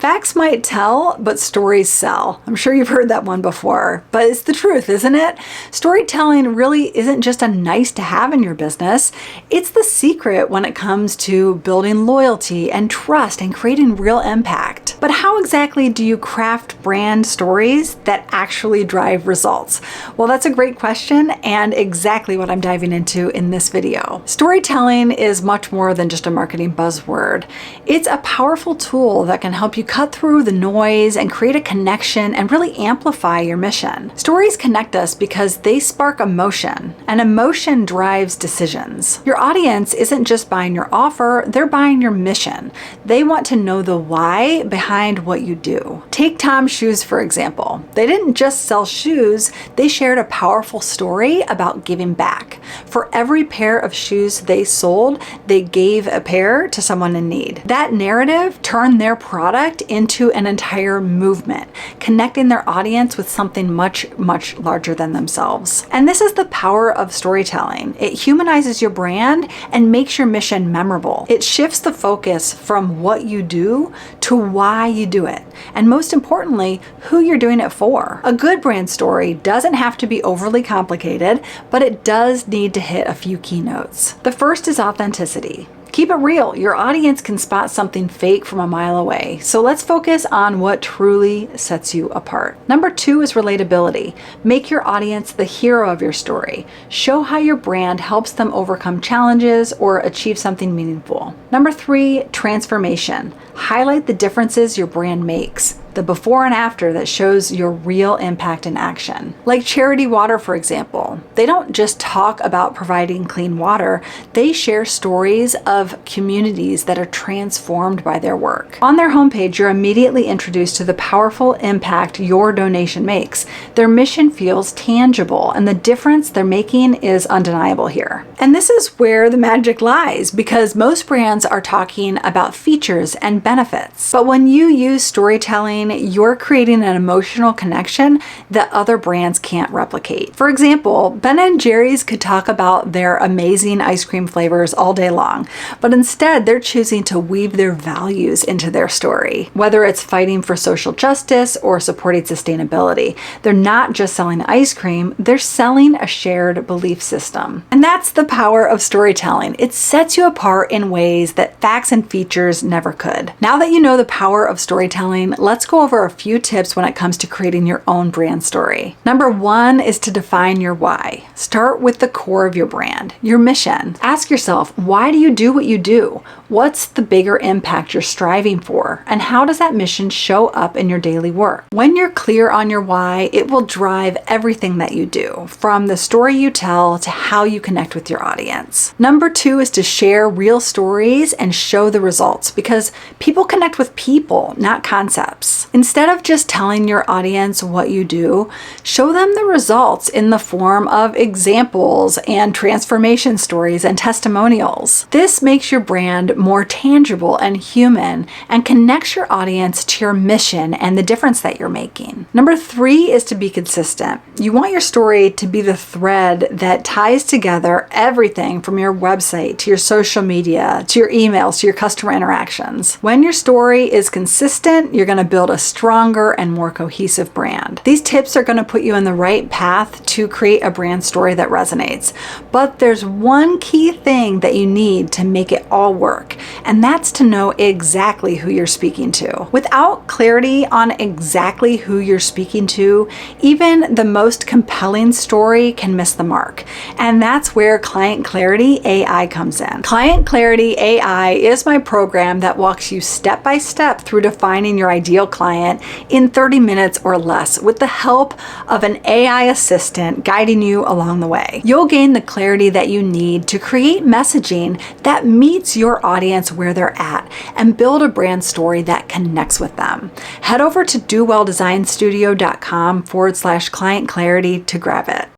Facts might tell, but stories sell. I'm sure you've heard that one before, but it's the truth, isn't it? Storytelling really isn't just a nice to have in your business. It's the secret when it comes to building loyalty and trust and creating real impact. But how exactly do you craft brand stories that actually drive results? Well, that's a great question and exactly what I'm diving into in this video. Storytelling is much more than just a marketing buzzword. It's a powerful tool that can help you cut through the noise and create a connection and really amplify your mission. Stories connect us because they spark emotion, and emotion drives decisions. Your audience isn't just buying your offer, they're buying your mission. They want to know the why behind what you do. Take Tom's Shoes, for example. They didn't just sell shoes, they shared a powerful story about giving back. For every pair of shoes they sold, they gave a pair to someone in need. That narrative turned their product into an entire movement, connecting their audience with something much, much larger than themselves. And this is the power of storytelling. It humanizes your brand and makes your mission memorable. It shifts the focus from what you do to why you do it, and most importantly, who you're doing it for. A good brand story doesn't have to be overly complicated, but it does need to hit a few key notes. The first is authenticity. Keep it real. Your audience can spot something fake from a mile away. So let's focus on what truly sets you apart. Number 2 is relatability. Make your audience the hero of your story. Show how your brand helps them overcome challenges or achieve something meaningful. Number 3, transformation. Highlight the differences your brand makes. The before and after that shows your real impact in action. Like Charity Water, for example. They don't just talk about providing clean water, they share stories of communities that are transformed by their work. On their homepage, you're immediately introduced to the powerful impact your donation makes. Their mission feels tangible, and the difference they're making is undeniable here. And this is where the magic lies, because most brands are talking about features and benefits. But when you use storytelling, you're creating an emotional connection that other brands can't replicate. For example, Ben & Jerry's could talk about their amazing ice cream flavors all day long, but instead they're choosing to weave their values into their story. Whether it's fighting for social justice or supporting sustainability, they're not just selling ice cream, they're selling a shared belief system. And that's the power of storytelling. It sets you apart in ways that facts and features never could. Now that you know the power of storytelling, let's go over a few tips when it comes to creating your own brand story. Number 1 is to define your why. Start with the core of your brand, your mission. Ask yourself, why do you do what you do? What's the bigger impact you're striving for? And how does that mission show up in your daily work? When you're clear on your why, it will drive everything that you do, from the story you tell to how you connect with your audience. Number 2 is to share real stories and show the results, because people connect with people, not concepts. Instead of just telling your audience what you do, show them the results in the form of examples and transformation stories and testimonials. This makes your brand more tangible and human and connects your audience to your mission and the difference that you're making. Number 3 is to be consistent. You want your story to be the thread that ties together everything from your website to your social media, to your emails, to your customer interactions. When your story is consistent, you're going to build a stronger and more cohesive brand. These tips are going to put you in the right path to create a brand story that resonates. But there's one key thing that you need to make it all work, and that's to know exactly who you're speaking to. Without clarity on exactly who you're speaking to, even the most compelling story can miss the mark. And that's where Client Clarity AI comes in. Client Clarity AI is my program that walks you step by step through defining your ideal client in 30 minutes or less with the help of an AI assistant guiding you along the way. You'll gain the clarity that you need to create messaging that meets your audience where they're at and build a brand story that connects with them. Head over to dowelldesignstudio.com/client clarity to grab it.